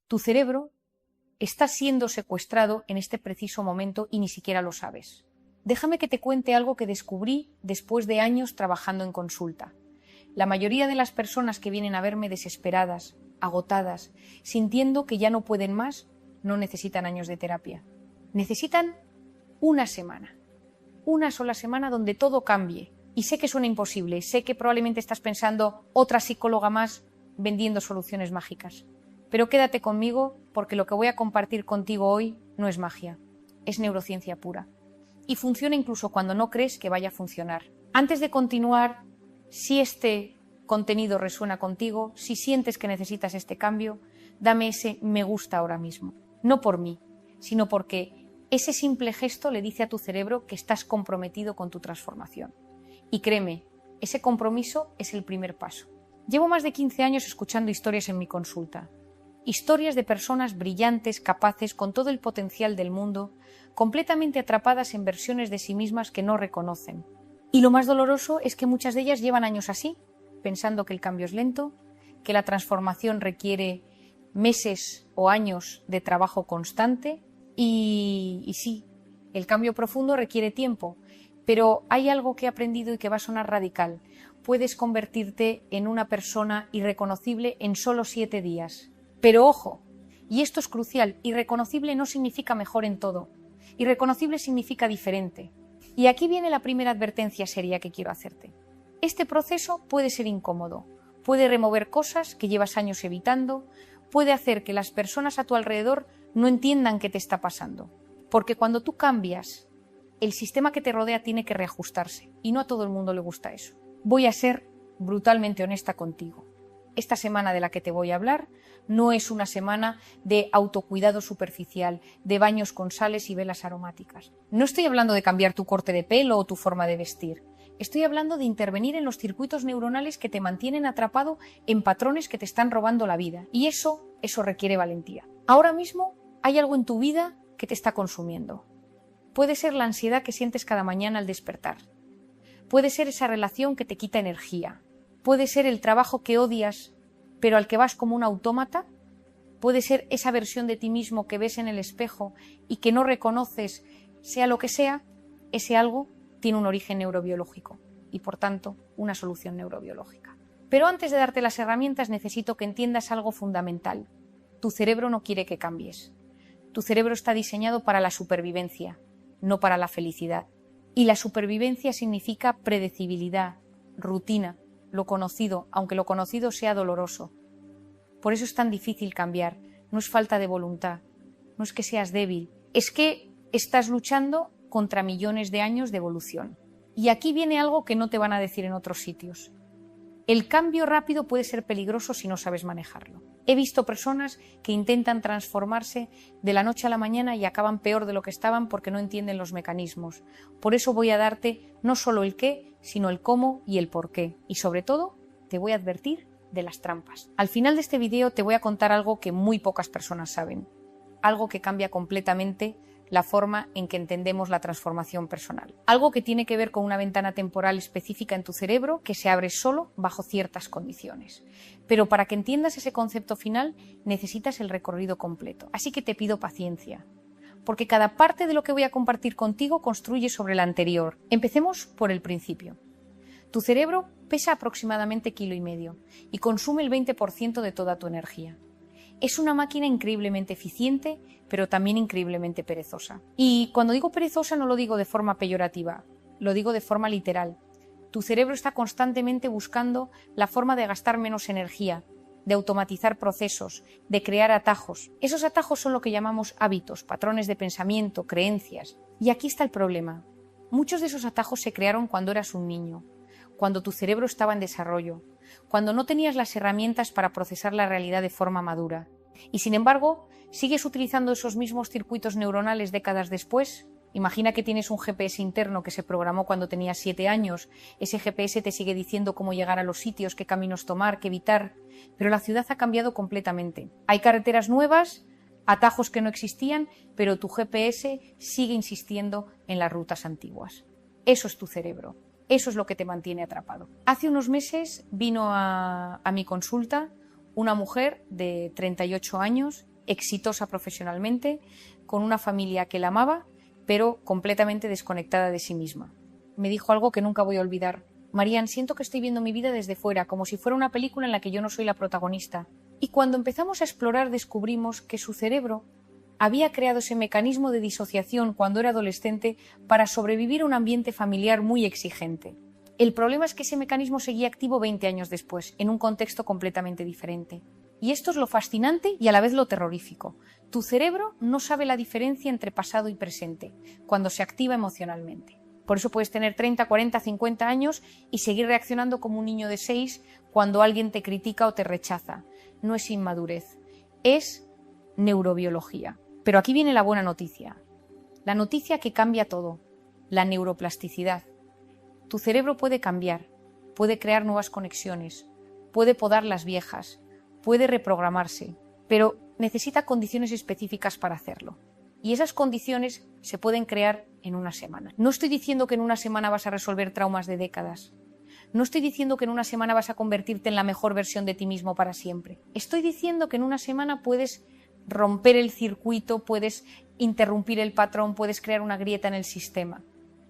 Tu cerebro está siendo secuestrado en este preciso momento y ni siquiera lo sabes. Déjame que te cuente algo que descubrí después de años trabajando en consulta. La mayoría de las personas que vienen a verme desesperadas, agotadas, sintiendo que ya no pueden más, no necesitan años de terapia. Necesitan una semana. Una sola semana donde todo cambie. Y sé que suena imposible, sé que probablemente estás pensando otra psicóloga más vendiendo soluciones mágicas. Pero quédate conmigo porque lo que voy a compartir contigo hoy no es magia, es neurociencia pura. Y funciona incluso cuando no crees que vaya a funcionar. Antes de continuar, si este contenido resuena contigo, si sientes que necesitas este cambio, dame ese me gusta ahora mismo. No por mí, sino porque ese simple gesto le dice a tu cerebro que estás comprometido con tu transformación. Y créeme, ese compromiso es el primer paso. Llevo más de 15 años escuchando historias en mi consulta. Historias de personas brillantes, capaces, con todo el potencial del mundo, completamente atrapadas en versiones de sí mismas que no reconocen. Y lo más doloroso es que muchas de ellas llevan años así, pensando que el cambio es lento, que la transformación requiere meses o años de trabajo constante y sí, el cambio profundo requiere tiempo, pero hay algo que he aprendido y que va a sonar radical. Puedes convertirte en una persona irreconocible en solo 7 días. Pero ojo, y esto es crucial, irreconocible no significa mejor en todo. Irreconocible significa diferente. Y aquí viene la primera advertencia seria que quiero hacerte. Este proceso puede ser incómodo, puede remover cosas que llevas años evitando, puede hacer que las personas a tu alrededor no entiendan qué te está pasando. Porque cuando tú cambias, el sistema que te rodea tiene que reajustarse y no a todo el mundo le gusta eso. Voy a ser brutalmente honesta contigo. Esta semana de la que te voy a hablar no es una semana de autocuidado superficial, de baños con sales y velas aromáticas. No estoy hablando de cambiar tu corte de pelo o tu forma de vestir. Estoy hablando de intervenir en los circuitos neuronales que te mantienen atrapado en patrones que te están robando la vida. Y eso requiere valentía. Ahora mismo hay algo en tu vida que te está consumiendo. Puede ser la ansiedad que sientes cada mañana al despertar. Puede ser esa relación que te quita energía. Puede ser el trabajo que odias, pero al que vas como un autómata. Puede ser esa versión de ti mismo que ves en el espejo y que no reconoces, sea lo que sea, ese algo tiene un origen neurobiológico y, por tanto, una solución neurobiológica. Pero antes de darte las herramientas necesito que entiendas algo fundamental. Tu cerebro no quiere que cambies. Tu cerebro está diseñado para la supervivencia, no para la felicidad. Y la supervivencia significa predecibilidad, rutina, lo conocido, aunque lo conocido sea doloroso. Por eso es tan difícil cambiar. No es falta de voluntad, no es que seas débil, es que estás luchando contra millones de años de evolución. Y aquí viene algo que no te van a decir en otros sitios. El cambio rápido puede ser peligroso si no sabes manejarlo. He visto personas que intentan transformarse de la noche a la mañana y acaban peor de lo que estaban porque no entienden los mecanismos. Por eso voy a darte no solo el qué, sino el cómo y el por qué. Y sobre todo, te voy a advertir de las trampas. Al final de este vídeo te voy a contar algo que muy pocas personas saben. Algo que cambia completamente la forma en que entendemos la transformación personal. Algo que tiene que ver con una ventana temporal específica en tu cerebro que se abre solo bajo ciertas condiciones. Pero para que entiendas ese concepto final necesitas el recorrido completo. Así que te pido paciencia, porque cada parte de lo que voy a compartir contigo construye sobre la anterior. Empecemos por el principio. Tu cerebro pesa aproximadamente 1,5 kilos y consume el 20% de toda tu energía. Es una máquina increíblemente eficiente, pero también increíblemente perezosa. Y cuando digo perezosa no lo digo de forma peyorativa, lo digo de forma literal. Tu cerebro está constantemente buscando la forma de gastar menos energía, de automatizar procesos, de crear atajos. Esos atajos son lo que llamamos hábitos, patrones de pensamiento, creencias. Y aquí está el problema. Muchos de esos atajos se crearon cuando eras un niño, cuando tu cerebro estaba en desarrollo, cuando no tenías las herramientas para procesar la realidad de forma madura. Y sin embargo, sigues utilizando esos mismos circuitos neuronales décadas después. Imagina que tienes un GPS interno que se programó cuando tenías 7 años. Ese GPS te sigue diciendo cómo llegar a los sitios, qué caminos tomar, qué evitar. Pero la ciudad ha cambiado completamente. Hay carreteras nuevas, atajos que no existían, pero tu GPS sigue insistiendo en las rutas antiguas. Eso es tu cerebro. Eso es lo que te mantiene atrapado. Hace unos meses vino a mi consulta una mujer de 38 años exitosa profesionalmente, con una familia que la amaba, pero completamente desconectada de sí misma. Me dijo algo que nunca voy a olvidar. Marian, siento que estoy viendo mi vida desde fuera, como si fuera una película en la que yo no soy la protagonista. Y cuando empezamos a explorar descubrimos que su cerebro había creado ese mecanismo de disociación cuando era adolescente para sobrevivir a un ambiente familiar muy exigente. El problema es que ese mecanismo seguía activo 20 años después, en un contexto completamente diferente. Y esto es lo fascinante y a la vez lo terrorífico. Tu cerebro no sabe la diferencia entre pasado y presente, cuando se activa emocionalmente. Por eso puedes tener 30, 40, 50 años y seguir reaccionando como un niño de 6 cuando alguien te critica o te rechaza. No es inmadurez, es neurobiología. Pero aquí viene la buena noticia. La noticia que cambia todo, la neuroplasticidad. Tu cerebro puede cambiar, puede crear nuevas conexiones, puede podar las viejas, puede reprogramarse, pero necesita condiciones específicas para hacerlo. Y esas condiciones se pueden crear en una semana. No estoy diciendo que en una semana vas a resolver traumas de décadas. No estoy diciendo que en una semana vas a convertirte en la mejor versión de ti mismo para siempre. Estoy diciendo que en una semana puedes romper el circuito, puedes interrumpir el patrón, puedes crear una grieta en el sistema.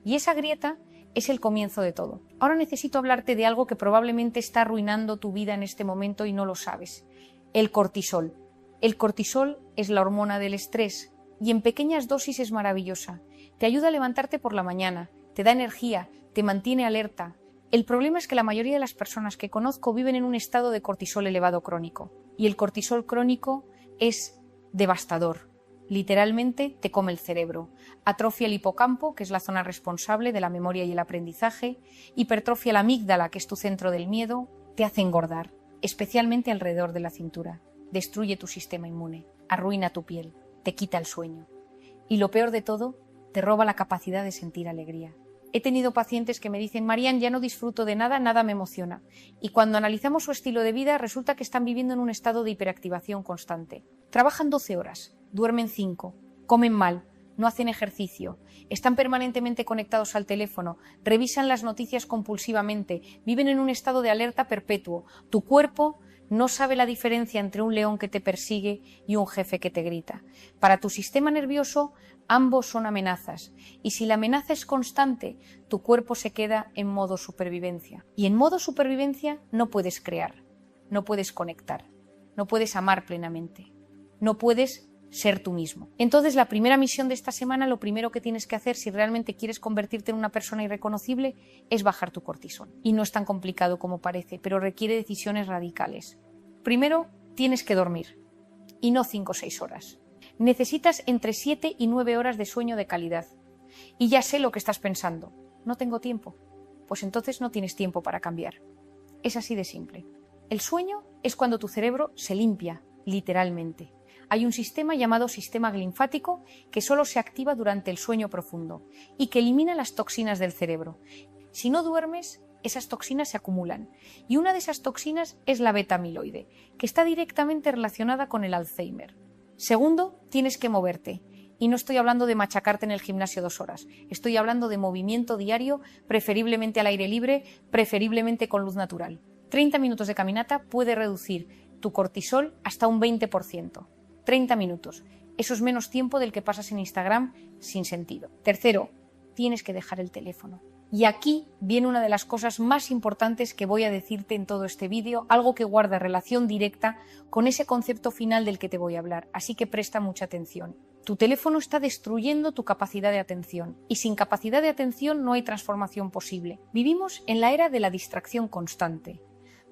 Y esa grieta es el comienzo de todo. Ahora necesito hablarte de algo que probablemente está arruinando tu vida en este momento y no lo sabes. El cortisol. El cortisol es la hormona del estrés y en pequeñas dosis es maravillosa. Te ayuda a levantarte por la mañana, te da energía, te mantiene alerta. El problema es que la mayoría de las personas que conozco viven en un estado de cortisol elevado crónico. Y el cortisol crónico es devastador. Literalmente te come el cerebro. Atrofia el hipocampo, que es la zona responsable de la memoria y el aprendizaje. Hipertrofia la amígdala, que es tu centro del miedo. Te hace engordar, especialmente alrededor de la cintura. Destruye tu sistema inmune, arruina tu piel, te quita el sueño. Y lo peor de todo, te roba la capacidad de sentir alegría. He tenido pacientes que me dicen, Marian, ya no disfruto de nada, nada me emociona. Y cuando analizamos su estilo de vida, resulta que están viviendo en un estado de hiperactivación constante. Trabajan 12 horas, duermen 5, comen mal, no hacen ejercicio, están permanentemente conectados al teléfono, revisan las noticias compulsivamente, viven en un estado de alerta perpetuo. Tu cuerpo no sabe la diferencia entre un león que te persigue y un jefe que te grita. Para tu sistema nervioso, ambos son amenazas. Y si la amenaza es constante, tu cuerpo se queda en modo supervivencia. Y en modo supervivencia no puedes crear, no puedes conectar, no puedes amar plenamente, no puedes ser tú mismo. Entonces, la primera misión de esta semana, lo primero que tienes que hacer si realmente quieres convertirte en una persona irreconocible, es bajar tu cortisol. Y no es tan complicado como parece, pero requiere decisiones radicales. Primero, tienes que dormir, y no 5 o 6 horas. Necesitas entre 7 y 9 horas de sueño de calidad. Y ya sé lo que estás pensando. No tengo tiempo. Pues entonces no tienes tiempo para cambiar. Es así de simple. El sueño es cuando tu cerebro se limpia, literalmente. Hay un sistema llamado sistema linfático que solo se activa durante el sueño profundo y que elimina las toxinas del cerebro. Si no duermes, esas toxinas se acumulan y una de esas toxinas es la beta-amiloide, que está directamente relacionada con el Alzheimer. Segundo, tienes que moverte. Y no estoy hablando de machacarte en el gimnasio 2 horas. Estoy hablando de movimiento diario, preferiblemente al aire libre, preferiblemente con luz natural. 30 minutos de caminata puede reducir tu cortisol hasta un 20%. 30 minutos. Eso es menos tiempo del que pasas en Instagram sin sentido. Tercero, tienes que dejar el teléfono. Y aquí viene una de las cosas más importantes que voy a decirte en todo este vídeo, algo que guarda relación directa con ese concepto final del que te voy a hablar, así que presta mucha atención. Tu teléfono está destruyendo tu capacidad de atención, y sin capacidad de atención no hay transformación posible. Vivimos en la era de la distracción constante.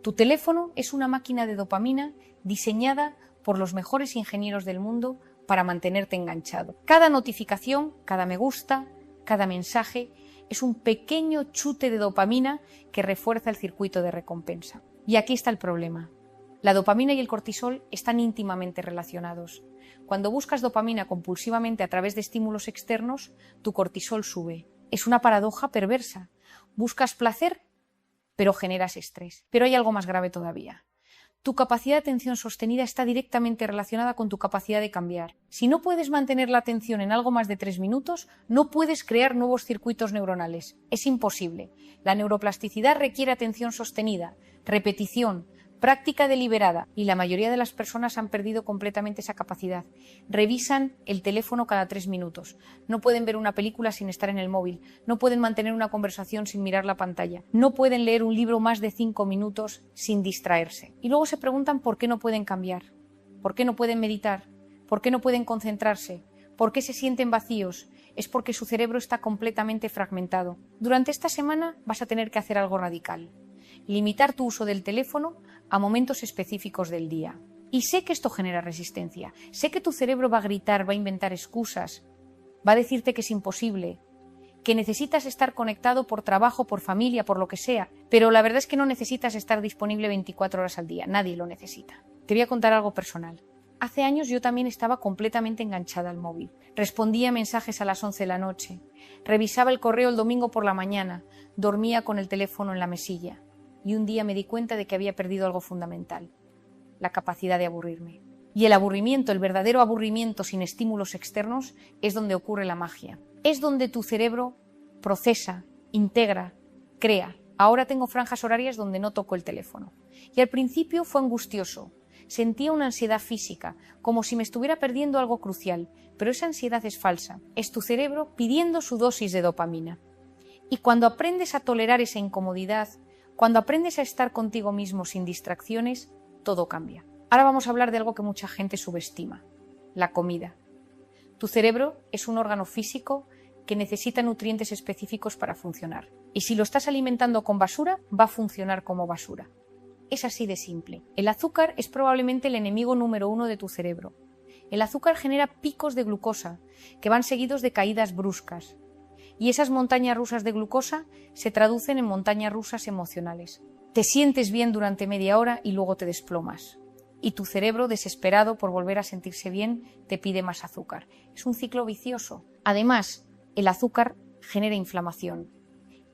Tu teléfono es una máquina de dopamina diseñada por los mejores ingenieros del mundo para mantenerte enganchado. Cada notificación, cada me gusta, cada mensaje es un pequeño chute de dopamina que refuerza el circuito de recompensa. Y aquí está el problema. La dopamina y el cortisol están íntimamente relacionados. Cuando buscas dopamina compulsivamente a través de estímulos externos, tu cortisol sube. Es una paradoja perversa. Buscas placer, pero generas estrés. Pero hay algo más grave todavía. Tu capacidad de atención sostenida está directamente relacionada con tu capacidad de cambiar. Si no puedes mantener la atención en algo más de 3 minutos, no puedes crear nuevos circuitos neuronales. Es imposible. La neuroplasticidad requiere atención sostenida, repetición, Práctica deliberada, y la mayoría de las personas han perdido completamente esa capacidad. Revisan el teléfono cada 3 minutos. No pueden ver una película sin estar en el móvil. No pueden mantener una conversación sin mirar la pantalla. No pueden leer un libro más de 5 minutos sin distraerse. Y luego se preguntan por qué no pueden cambiar, por qué no pueden meditar, por qué no pueden concentrarse, por qué se sienten vacíos. Es porque su cerebro está completamente fragmentado. Durante esta semana vas a tener que hacer algo radical. Limitar tu uso del teléfono a momentos específicos del día. Y sé que esto genera resistencia. Sé que tu cerebro va a gritar, va a inventar excusas, va a decirte que es imposible, que necesitas estar conectado por trabajo, por familia, por lo que sea. Pero la verdad es que no necesitas estar disponible 24 horas al día. Nadie lo necesita. Te voy a contar algo personal. Hace años yo también estaba completamente enganchada al móvil. Respondía mensajes a las 11 de la noche. Revisaba el correo el domingo por la mañana. Dormía con el teléfono en la mesilla. Y un día me di cuenta de que había perdido algo fundamental, la capacidad de aburrirme. Y el aburrimiento, el verdadero aburrimiento sin estímulos externos, es donde ocurre la magia. Es donde tu cerebro procesa, integra, crea. Ahora tengo franjas horarias donde no toco el teléfono. Y al principio fue angustioso. Sentía una ansiedad física, como si me estuviera perdiendo algo crucial, pero esa ansiedad es falsa. Es tu cerebro pidiendo su dosis de dopamina. Y cuando aprendes a tolerar esa incomodidad, cuando aprendes a estar contigo mismo sin distracciones, todo cambia. Ahora vamos a hablar de algo que mucha gente subestima, la comida. Tu cerebro es un órgano físico que necesita nutrientes específicos para funcionar. Y si lo estás alimentando con basura, va a funcionar como basura. Es así de simple. El azúcar es probablemente el enemigo número 1 de tu cerebro. El azúcar genera picos de glucosa, que van seguidos de caídas bruscas. Y esas montañas rusas de glucosa se traducen en montañas rusas emocionales. Te sientes bien durante media hora y luego te desplomas. Y tu cerebro, desesperado por volver a sentirse bien, te pide más azúcar. Es un ciclo vicioso. Además, el azúcar genera inflamación.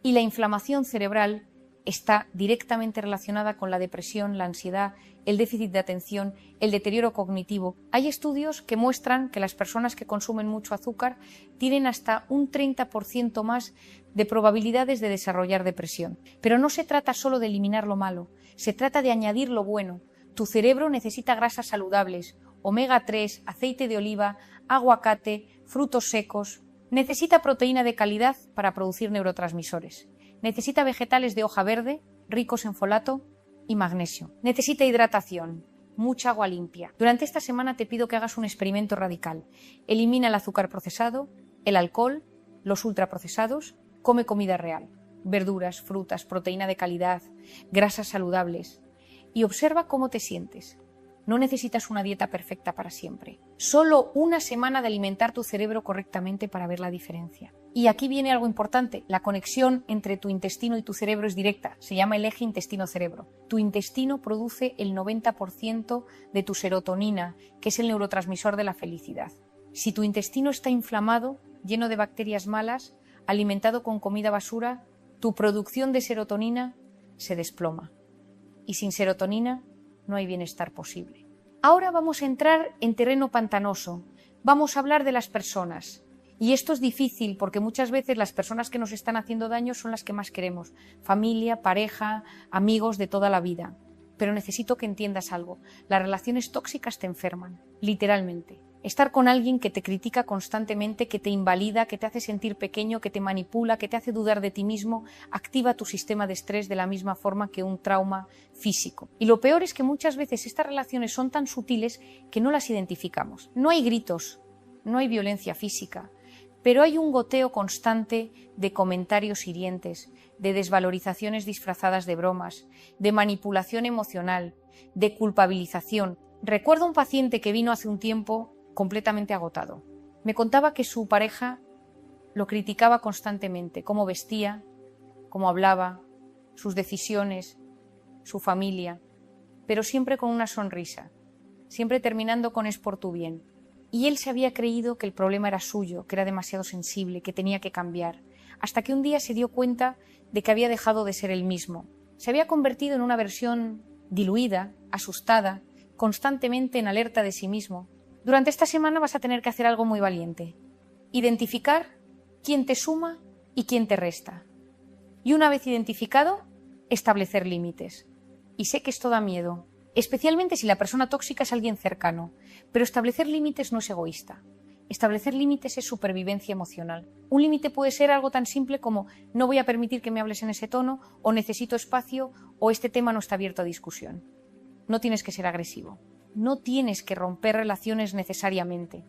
Y la inflamación cerebral está directamente relacionada con la depresión, la ansiedad, el déficit de atención, el deterioro cognitivo. Hay estudios que muestran que las personas que consumen mucho azúcar tienen hasta un 30% más de probabilidades de desarrollar depresión. Pero no se trata solo de eliminar lo malo, se trata de añadir lo bueno. Tu cerebro necesita grasas saludables, omega 3, aceite de oliva, aguacate, frutos secos. Necesita proteína de calidad para producir neurotransmisores. Necesita vegetales de hoja verde, ricos en folato y magnesio. Necesita hidratación, mucha agua limpia. Durante esta semana te pido que hagas un experimento radical. Elimina el azúcar procesado, el alcohol, los ultraprocesados, come comida real, verduras, frutas, proteína de calidad, grasas saludables y observa cómo te sientes. No necesitas una dieta perfecta para siempre. Solo una semana de alimentar tu cerebro correctamente para ver la diferencia. Y aquí viene algo importante. La conexión entre tu intestino y tu cerebro es directa. Se llama el eje intestino-cerebro. Tu intestino produce el 90% de tu serotonina, que es el neurotransmisor de la felicidad. Si tu intestino está inflamado, lleno de bacterias malas, alimentado con comida basura, tu producción de serotonina se desploma. Y sin serotonina no hay bienestar posible. Ahora vamos a entrar en terreno pantanoso. Vamos a hablar de las personas. Y esto es difícil porque muchas veces las personas que nos están haciendo daño son las que más queremos. Familia, pareja, amigos de toda la vida. Pero necesito que entiendas algo. Las relaciones tóxicas te enferman, literalmente. Estar con alguien que te critica constantemente, que te invalida, que te hace sentir pequeño, que te manipula, que te hace dudar de ti mismo, activa tu sistema de estrés de la misma forma que un trauma físico. Y lo peor es que muchas veces estas relaciones son tan sutiles que no las identificamos. No hay gritos, no hay violencia física, pero hay un goteo constante de comentarios hirientes, de desvalorizaciones disfrazadas de bromas, de manipulación emocional, de culpabilización. Recuerdo a un paciente que vino hace un tiempo completamente agotado. Me contaba que su pareja lo criticaba constantemente, cómo vestía, cómo hablaba, sus decisiones, su familia, pero siempre con una sonrisa, siempre terminando con "es por tu bien". Y él se había creído que el problema era suyo, que era demasiado sensible, que tenía que cambiar, hasta que un día se dio cuenta de que había dejado de ser el mismo. Se había convertido en una versión diluida, asustada, constantemente en alerta de sí mismo. Durante esta semana vas a tener que hacer algo muy valiente. Identificar quién te suma y quién te resta. Y una vez identificado, establecer límites. Y sé que esto da miedo, especialmente si la persona tóxica es alguien cercano, pero establecer límites no es egoísta. Establecer límites es supervivencia emocional. Un límite puede ser algo tan simple como no voy a permitir que me hables en ese tono, o necesito espacio, o este tema no está abierto a discusión. No tienes que ser agresivo. No tienes que romper relaciones necesariamente,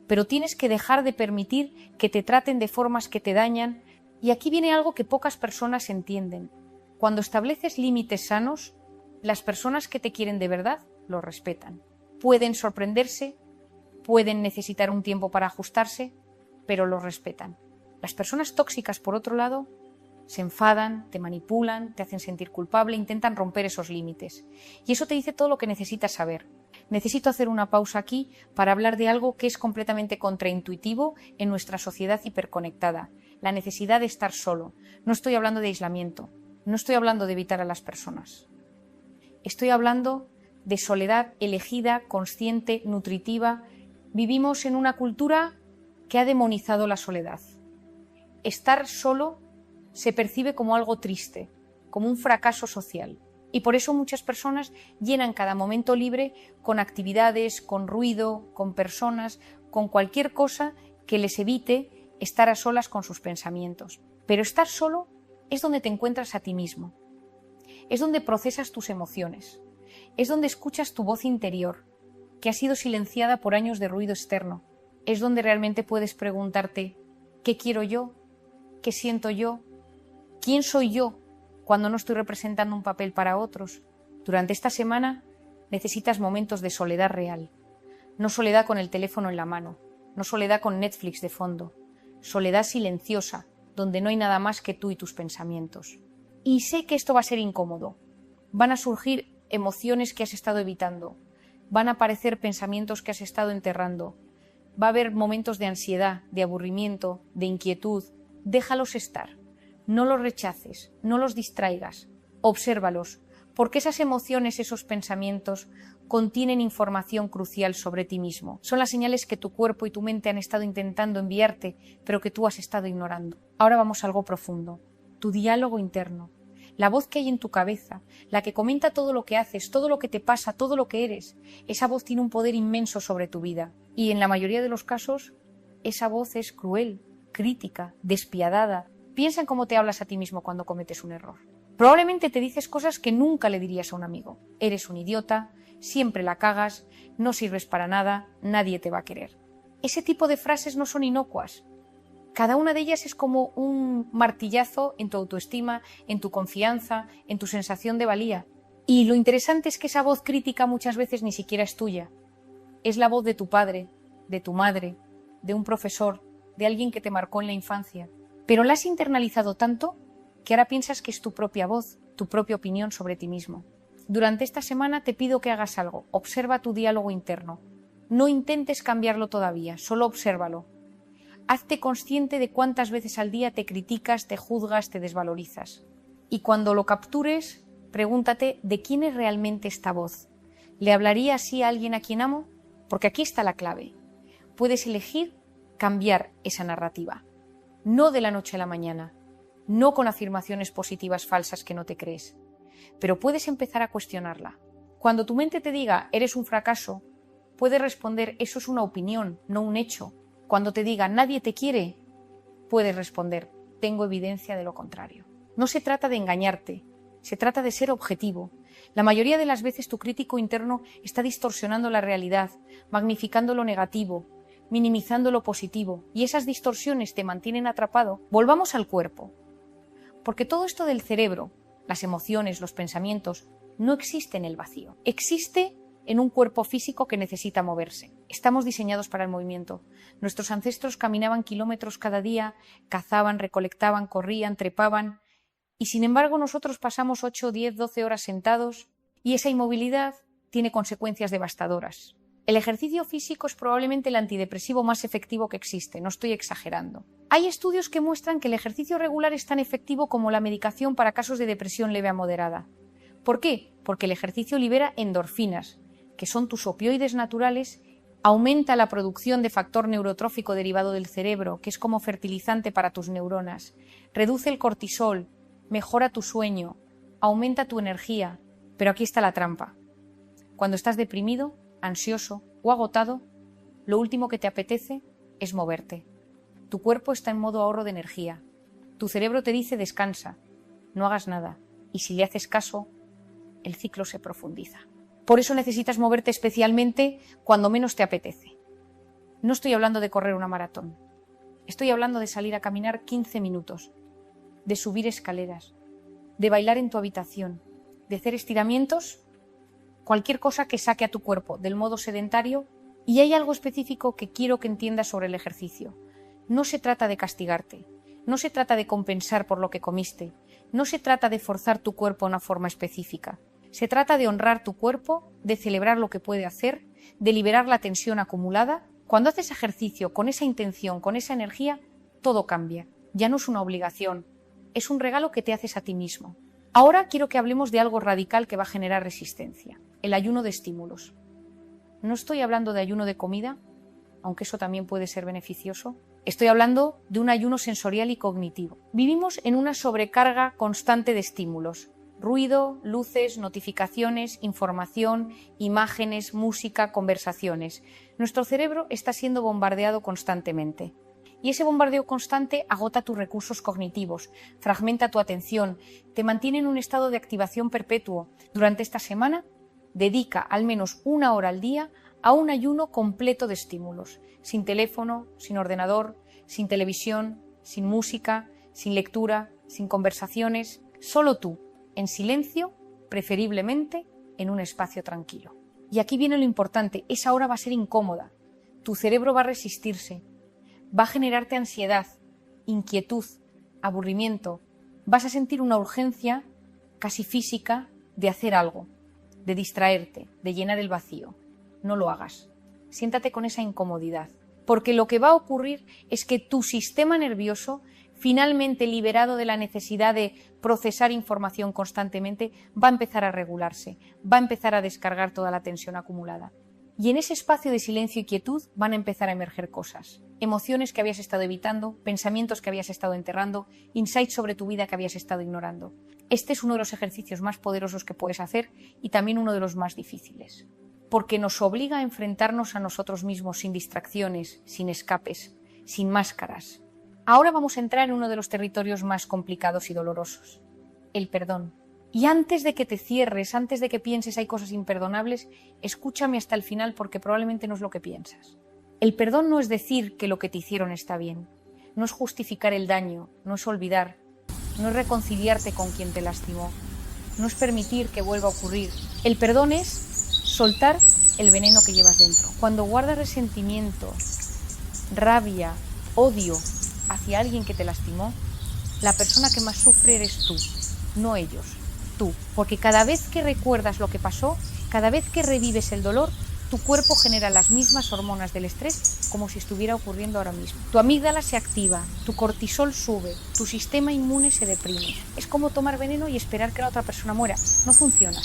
pero tienes que dejar de permitir que te traten de formas que te dañan. Y aquí viene algo que pocas personas entienden. Cuando estableces límites sanos, las personas que te quieren de verdad lo respetan. Pueden sorprenderse, pueden necesitar un tiempo para ajustarse, pero lo respetan. Las personas tóxicas, por otro lado, se enfadan, te manipulan, te hacen sentir culpable, intentan romper esos límites. Y eso te dice todo lo que necesitas saber. Necesito hacer una pausa aquí para hablar de algo que es completamente contraintuitivo en nuestra sociedad hiperconectada, la necesidad de estar solo. No estoy hablando de aislamiento, no estoy hablando de evitar a las personas. Estoy hablando de soledad elegida, consciente, nutritiva. Vivimos en una cultura que ha demonizado la soledad. Estar solo se percibe como algo triste, como un fracaso social. Y por eso muchas personas llenan cada momento libre con actividades, con ruido, con personas, con cualquier cosa que les evite estar a solas con sus pensamientos. Pero estar solo es donde te encuentras a ti mismo. Es donde procesas tus emociones. Es donde escuchas tu voz interior, que ha sido silenciada por años de ruido externo. Es donde realmente puedes preguntarte, ¿qué quiero yo? ¿Qué siento yo? ¿Quién soy yo cuando no estoy representando un papel para otros? Durante esta semana necesitas momentos de soledad real. No soledad con el teléfono en la mano, no soledad con Netflix de fondo. Soledad silenciosa, donde no hay nada más que tú y tus pensamientos. Y sé que esto va a ser incómodo. Van a surgir emociones que has estado evitando. Van a aparecer pensamientos que has estado enterrando. Va a haber momentos de ansiedad, de aburrimiento, de inquietud. Déjalos estar. No los rechaces, no los distraigas. Obsérvalos, porque esas emociones, esos pensamientos, contienen información crucial sobre ti mismo. Son las señales que tu cuerpo y tu mente han estado intentando enviarte, pero que tú has estado ignorando. Ahora vamos a algo profundo. Tu diálogo interno. La voz que hay en tu cabeza, la que comenta todo lo que haces, todo lo que te pasa, todo lo que eres. Esa voz tiene un poder inmenso sobre tu vida. Y en la mayoría de los casos, esa voz es cruel, crítica, despiadada. Piensa en cómo te hablas a ti mismo cuando cometes un error. Probablemente te dices cosas que nunca le dirías a un amigo. Eres un idiota, siempre la cagas, no sirves para nada, nadie te va a querer. Ese tipo de frases no son inocuas. Cada una de ellas es como un martillazo en tu autoestima, en tu confianza, en tu sensación de valía. Y lo interesante es que esa voz crítica muchas veces ni siquiera es tuya. Es la voz de tu padre, de tu madre, de un profesor, de alguien que te marcó en la infancia. Pero la has internalizado tanto que ahora piensas que es tu propia voz, tu propia opinión sobre ti mismo. Durante esta semana te pido que hagas algo. Observa tu diálogo interno. No intentes cambiarlo todavía, solo obsérvalo. Hazte consciente de cuántas veces al día te criticas, te juzgas, te desvalorizas. Y cuando lo captures, pregúntate de quién es realmente esta voz. ¿Le hablaría así a alguien a quien amo? Porque aquí está la clave. Puedes elegir cambiar esa narrativa. No de la noche a la mañana, no con afirmaciones positivas falsas que no te crees, pero puedes empezar a cuestionarla. Cuando tu mente te diga eres un fracaso, puedes responder eso es una opinión, no un hecho. Cuando te diga nadie te quiere, puedes responder tengo evidencia de lo contrario. No se trata de engañarte, se trata de ser objetivo. La mayoría de las veces tu crítico interno está distorsionando la realidad, magnificando lo negativo, minimizando lo positivo, y esas distorsiones te mantienen atrapado. Volvamos al cuerpo, porque todo esto del cerebro, las emociones, los pensamientos, no existe en el vacío. Existe en un cuerpo físico que necesita moverse. Estamos diseñados para el movimiento. Nuestros ancestros caminaban kilómetros cada día, cazaban, recolectaban, corrían, trepaban, y sin embargo nosotros pasamos 8, 10, 12 horas sentados, y esa inmovilidad tiene consecuencias devastadoras. El ejercicio físico es probablemente el antidepresivo más efectivo que existe, no estoy exagerando. Hay estudios que muestran que el ejercicio regular es tan efectivo como la medicación para casos de depresión leve a moderada. ¿Por qué? Porque el ejercicio libera endorfinas, que son tus opioides naturales, aumenta la producción de factor neurotrófico derivado del cerebro, que es como fertilizante para tus neuronas, reduce el cortisol, mejora tu sueño, aumenta tu energía, Pero aquí está la trampa. Cuando estás deprimido, ansioso o agotado, lo último que te apetece es moverte. Tu cuerpo está en modo ahorro de energía. Tu cerebro te dice descansa, no hagas nada. Y si le haces caso, el ciclo se profundiza. Por eso necesitas moverte especialmente cuando menos te apetece. No estoy hablando de correr una maratón. Estoy hablando de salir a caminar 15 minutos, de subir escaleras, de bailar en tu habitación, de hacer estiramientos, cualquier cosa que saque a tu cuerpo del modo sedentario. Y hay algo específico que quiero que entiendas sobre el ejercicio. No se trata de castigarte, no se trata de compensar por lo que comiste, no se trata de forzar tu cuerpo de una forma específica. Se trata de honrar tu cuerpo, de celebrar lo que puede hacer, de liberar la tensión acumulada. Cuando haces ejercicio con esa intención, con esa energía, todo cambia. Ya no es una obligación, es un regalo que te haces a ti mismo. Ahora quiero que hablemos de algo radical que va a generar resistencia, el ayuno de estímulos. No estoy hablando de ayuno de comida, aunque eso también puede ser beneficioso. Estoy hablando de un ayuno sensorial y cognitivo. Vivimos en una sobrecarga constante de estímulos. Ruido, luces, notificaciones, información, imágenes, música, conversaciones. Nuestro cerebro está siendo bombardeado constantemente. Y ese bombardeo constante agota tus recursos cognitivos, fragmenta tu atención, te mantiene en un estado de activación perpetuo. Durante esta semana, dedica al menos 1 hora al día a un ayuno completo de estímulos, sin teléfono, sin ordenador, sin televisión, sin música, sin lectura, sin conversaciones, solo tú, en silencio, preferiblemente en un espacio tranquilo. Y aquí viene lo importante, esa hora va a ser incómoda, tu cerebro va a resistirse, va a generarte ansiedad, inquietud, aburrimiento, vas a sentir una urgencia casi física de hacer algo, de distraerte, de llenar el vacío. No lo hagas. Siéntate con esa incomodidad, porque lo que va a ocurrir es que tu sistema nervioso, finalmente liberado de la necesidad de procesar información constantemente, va a empezar a regularse, va a empezar a descargar toda la tensión acumulada. Y en ese espacio de silencio y quietud van a empezar a emerger cosas, emociones que habías estado evitando, pensamientos que habías estado enterrando, insights sobre tu vida que habías estado ignorando. Este es uno de los ejercicios más poderosos que puedes hacer y también uno de los más difíciles, porque nos obliga a enfrentarnos a nosotros mismos sin distracciones, sin escapes, sin máscaras. Ahora vamos a entrar en uno de los territorios más complicados y dolorosos, el perdón. Y antes de que te cierres, antes de que pienses hay cosas imperdonables, escúchame hasta el final porque probablemente no es lo que piensas. El perdón no es decir que lo que te hicieron está bien, no es justificar el daño, no es olvidar, no es reconciliarte con quien te lastimó, no es permitir que vuelva a ocurrir. El perdón es soltar el veneno que llevas dentro. Cuando guardas resentimiento, rabia, odio hacia alguien que te lastimó, la persona que más sufre eres tú, no ellos, tú. Porque cada vez que recuerdas lo que pasó, cada vez que revives el dolor, tu cuerpo genera las mismas hormonas del estrés como si estuviera ocurriendo ahora mismo. Tu amígdala se activa, tu cortisol sube, tu sistema inmune se deprime. Es como tomar veneno y esperar que la otra persona muera. No funciona.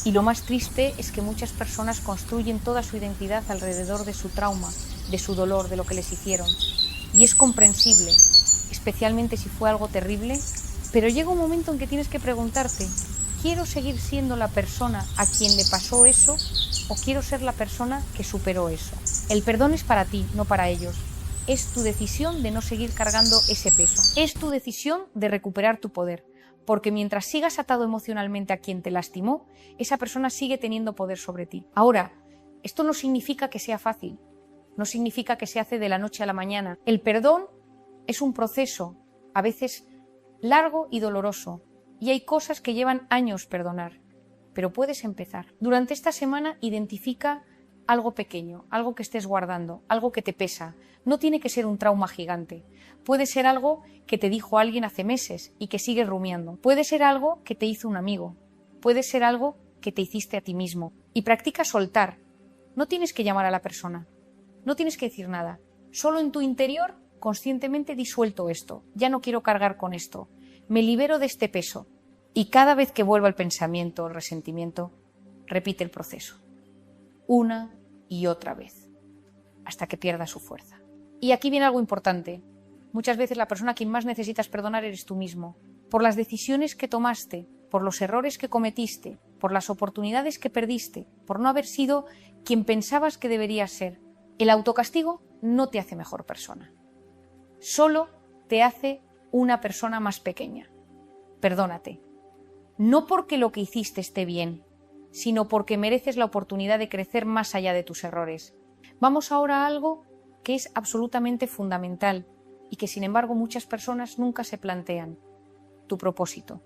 Y lo más triste es que muchas personas construyen toda su identidad alrededor de su trauma, de su dolor, de lo que les hicieron. Y es comprensible, especialmente si fue algo terrible, pero llega un momento en que tienes que preguntarte, ¿quiero seguir siendo la persona a quien le pasó eso o quiero ser la persona que superó eso? El perdón es para ti, no para ellos. Es tu decisión de no seguir cargando ese peso. Es tu decisión de recuperar tu poder. Porque mientras sigas atado emocionalmente a quien te lastimó, esa persona sigue teniendo poder sobre ti. Ahora, esto no significa que sea fácil. No significa que se hace de la noche a la mañana. El perdón es un proceso, a veces largo y doloroso. Y hay cosas que llevan años perdonar. Pero puedes empezar. Durante esta semana identifica algo pequeño, algo que estés guardando, algo que te pesa. No tiene que ser un trauma gigante. Puede ser algo que te dijo alguien hace meses y que sigues rumiando. Puede ser algo que te hizo un amigo. Puede ser algo que te hiciste a ti mismo. Y practica soltar. No tienes que llamar a la persona. No tienes que decir nada. Solo en tu interior, conscientemente disuelto esto. Ya no quiero cargar con esto. Me libero de este peso. Y cada vez que vuelva el pensamiento o el resentimiento, repite el proceso. Una y otra vez. Hasta que pierda su fuerza. Y aquí viene algo importante. Muchas veces la persona a quien más necesitas perdonar eres tú mismo. Por las decisiones que tomaste, por los errores que cometiste, por las oportunidades que perdiste, por no haber sido quien pensabas que deberías ser. El autocastigo no te hace mejor persona. Solo te hace una persona más pequeña. Perdónate. No porque lo que hiciste esté bien, sino porque mereces la oportunidad de crecer más allá de tus errores. Vamos ahora a algo que es absolutamente fundamental y que sin embargo muchas personas nunca se plantean: tu propósito.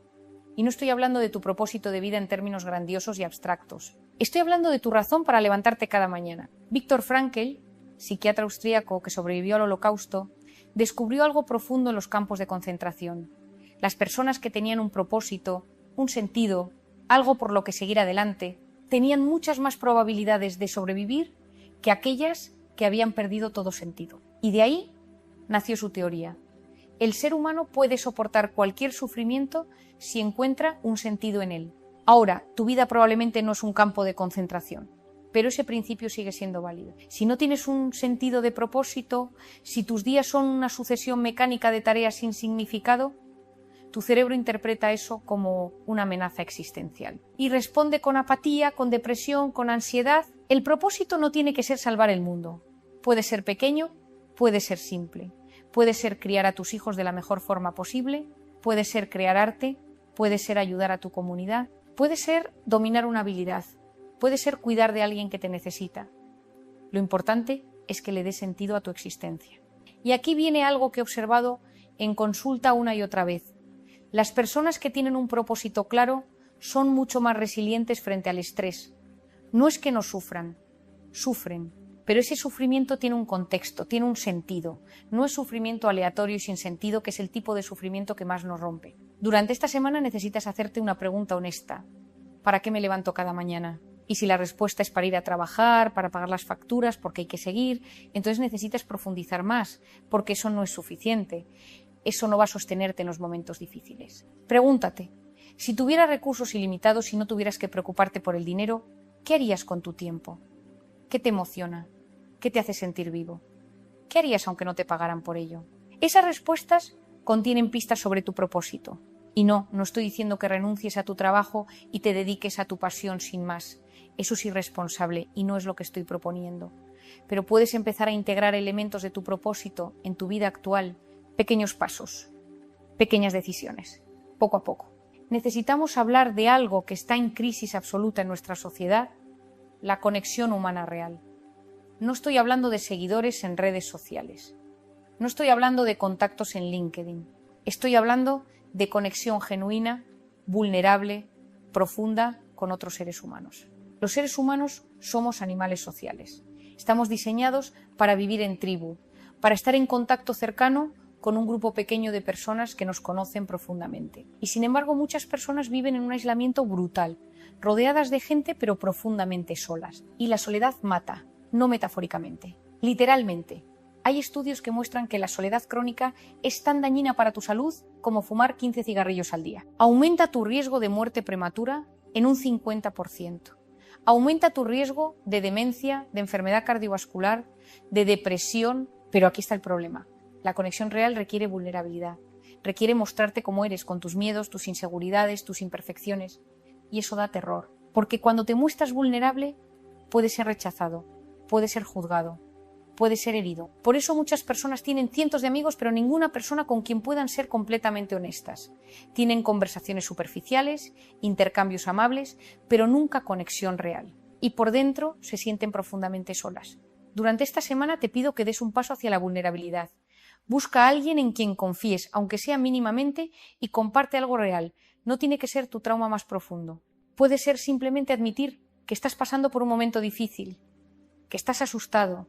Y no estoy hablando de tu propósito de vida en términos grandiosos y abstractos. Estoy hablando de tu razón para levantarte cada mañana. Viktor Frankl, psiquiatra austríaco que sobrevivió al Holocausto, descubrió algo profundo en los campos de concentración. Las personas que tenían un propósito, un sentido, algo por lo que seguir adelante, tenían muchas más probabilidades de sobrevivir que aquellas que habían perdido todo sentido. Y de ahí nació su teoría. El ser humano puede soportar cualquier sufrimiento si encuentra un sentido en él. Ahora, tu vida probablemente no es un campo de concentración, pero ese principio sigue siendo válido. Si no tienes un sentido de propósito, si tus días son una sucesión mecánica de tareas sin significado, tu cerebro interpreta eso como una amenaza existencial y responde con apatía, con depresión, con ansiedad. El propósito no tiene que ser salvar el mundo. Puede ser pequeño, puede ser simple. Puede ser criar a tus hijos de la mejor forma posible, puede ser crear arte, puede ser ayudar a tu comunidad, puede ser dominar una habilidad, puede ser cuidar de alguien que te necesita. Lo importante es que le dé sentido a tu existencia. Y aquí viene algo que he observado en consulta una y otra vez. Las personas que tienen un propósito claro son mucho más resilientes frente al estrés. No es que no sufran, sufren. Pero ese sufrimiento tiene un contexto, tiene un sentido. No es sufrimiento aleatorio y sin sentido, que es el tipo de sufrimiento que más nos rompe. Durante esta semana necesitas hacerte una pregunta honesta. ¿Para qué me levanto cada mañana? Y si la respuesta es para ir a trabajar, para pagar las facturas, porque hay que seguir, entonces necesitas profundizar más, porque eso no es suficiente. Eso no va a sostenerte en los momentos difíciles. Pregúntate, si tuvieras recursos ilimitados y no tuvieras que preocuparte por el dinero, ¿qué harías con tu tiempo? ¿Qué te emociona? ¿Qué te hace sentir vivo? ¿Qué harías aunque no te pagaran por ello? Esas respuestas contienen pistas sobre tu propósito. Y no estoy diciendo que renuncies a tu trabajo y te dediques a tu pasión sin más. Eso es irresponsable y no es lo que estoy proponiendo. Pero puedes empezar a integrar elementos de tu propósito en tu vida actual, pequeños pasos, pequeñas decisiones, poco a poco. Necesitamos hablar de algo que está en crisis absoluta en nuestra sociedad: la conexión humana real. No estoy hablando de seguidores en redes sociales. No estoy hablando de contactos en LinkedIn. Estoy hablando de conexión genuina, vulnerable, profunda con otros seres humanos. Los seres humanos somos animales sociales. Estamos diseñados para vivir en tribu, para estar en contacto cercano con un grupo pequeño de personas que nos conocen profundamente. Y sin embargo, muchas personas viven en un aislamiento brutal, rodeadas de gente pero profundamente solas. Y la soledad mata, no metafóricamente, literalmente. Hay estudios que muestran que la soledad crónica es tan dañina para tu salud como fumar 15 cigarrillos al día. Aumenta tu riesgo de muerte prematura en un 50%. Aumenta tu riesgo de demencia, de enfermedad cardiovascular, de depresión. Pero aquí está el problema. La conexión real requiere vulnerabilidad. Requiere mostrarte cómo eres, con tus miedos, tus inseguridades, tus imperfecciones. Y eso da terror. Porque cuando te muestras vulnerable, puedes ser rechazado, puedes ser juzgado, puedes ser herido. Por eso muchas personas tienen cientos de amigos, pero ninguna persona con quien puedan ser completamente honestas. Tienen conversaciones superficiales, intercambios amables, pero nunca conexión real. Y por dentro se sienten profundamente solas. Durante esta semana te pido que des un paso hacia la vulnerabilidad. Busca a alguien en quien confíes, aunque sea mínimamente, y comparte algo real. No tiene que ser tu trauma más profundo. Puede ser simplemente admitir que estás pasando por un momento difícil, que estás asustado,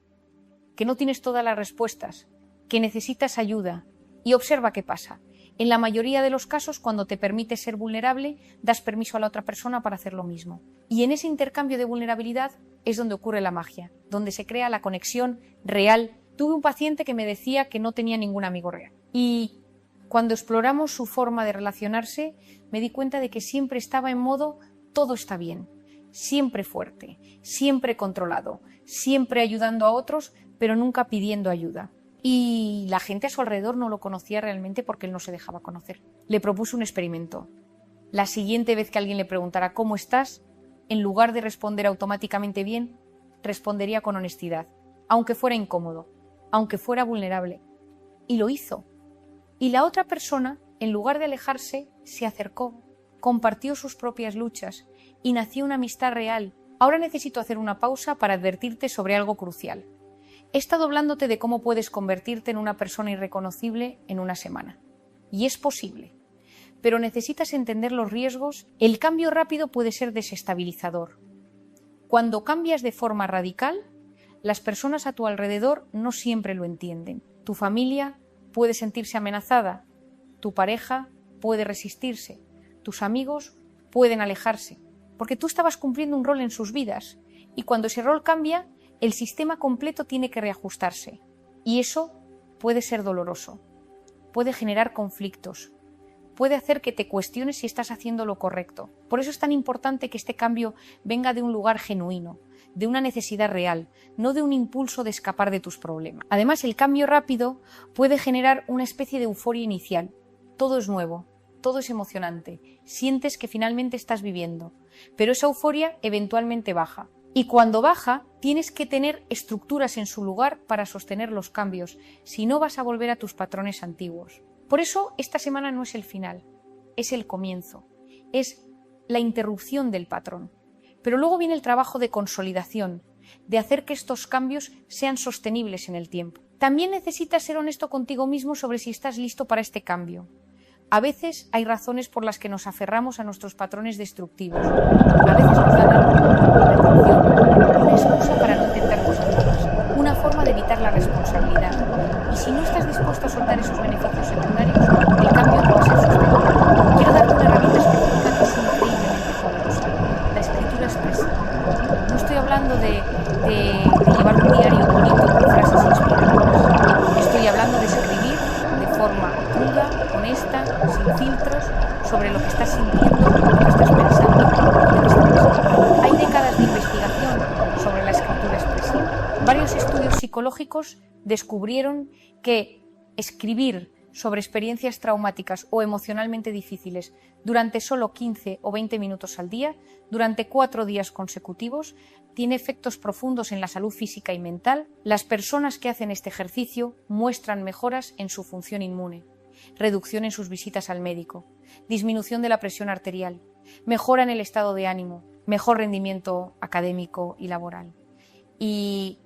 que no tienes todas las respuestas, que necesitas ayuda, y observa qué pasa. En la mayoría de los casos, cuando te permites ser vulnerable, das permiso a la otra persona para hacer lo mismo. Y en ese intercambio de vulnerabilidad es donde ocurre la magia, donde se crea la conexión real. Tuve un paciente que me decía que no tenía ningún amigo real. Y cuando exploramos su forma de relacionarse, me di cuenta de que siempre estaba en modo todo está bien, siempre fuerte, siempre controlado, siempre ayudando a otros, pero nunca pidiendo ayuda. Y la gente a su alrededor no lo conocía realmente porque él no se dejaba conocer. Le propuse un experimento. La siguiente vez que alguien le preguntara ¿cómo estás?, en lugar de responder automáticamente bien, respondería con honestidad, aunque fuera incómodo, aunque fuera vulnerable. Y lo hizo. Y la otra persona, en lugar de alejarse, se acercó, compartió sus propias luchas y nació una amistad real. Ahora necesito hacer una pausa para advertirte sobre algo crucial. He estado hablándote de cómo puedes convertirte en una persona irreconocible en una semana. Y es posible. Pero necesitas entender los riesgos. El cambio rápido puede ser desestabilizador. Cuando cambias de forma radical, las personas a tu alrededor no siempre lo entienden. Tu familia puede sentirse amenazada, tu pareja puede resistirse, tus amigos pueden alejarse, porque tú estabas cumpliendo un rol en sus vidas y cuando ese rol cambia, el sistema completo tiene que reajustarse y eso puede ser doloroso, puede generar conflictos, puede hacer que te cuestiones si estás haciendo lo correcto. Por eso es tan importante que este cambio venga de un lugar genuino, de una necesidad real, no de un impulso de escapar de tus problemas. Además, el cambio rápido puede generar una especie de euforia inicial. Todo es nuevo, todo es emocionante, sientes que finalmente estás viviendo, pero esa euforia eventualmente baja. Y cuando baja, tienes que tener estructuras en su lugar para sostener los cambios, si no vas a volver a tus patrones antiguos. Por eso, esta semana no es el final, es el comienzo, es la interrupción del patrón. Pero luego viene el trabajo de consolidación, de hacer que estos cambios sean sostenibles en el tiempo. También necesitas ser honesto contigo mismo sobre si estás listo para este cambio. A veces hay razones por las que nos aferramos a nuestros patrones destructivos. A veces nos dan una excusa para no intentar cosas nuevas, una forma de evitar la responsabilidad. Y si no estás dispuesto a soltar esos beneficios secundarios, el cambio no va a ser sostenible. Quiero darte una herramienta específica que es increíblemente poderosa, la escritura expresiva. No estoy hablando de llevar un diario bonito con frases inspiradoras. Estoy hablando de escribir de forma cruda, honesta, sin filtros, sobre lo que estás sintiendo, lo que estás pensando, lo que estás pasando. Hay décadas de investigación sobre la escritura expresiva. Varios estudios psicológicos descubrieron que escribir sobre experiencias traumáticas o emocionalmente difíciles durante solo 15 o 20 minutos al día, durante 4 días consecutivos, tiene efectos profundos en la salud física y mental. Las personas que hacen este ejercicio muestran mejoras en su función inmune, reducción en sus visitas al médico, disminución de la presión arterial, mejora en el estado de ánimo, mejor rendimiento académico y laboral. Y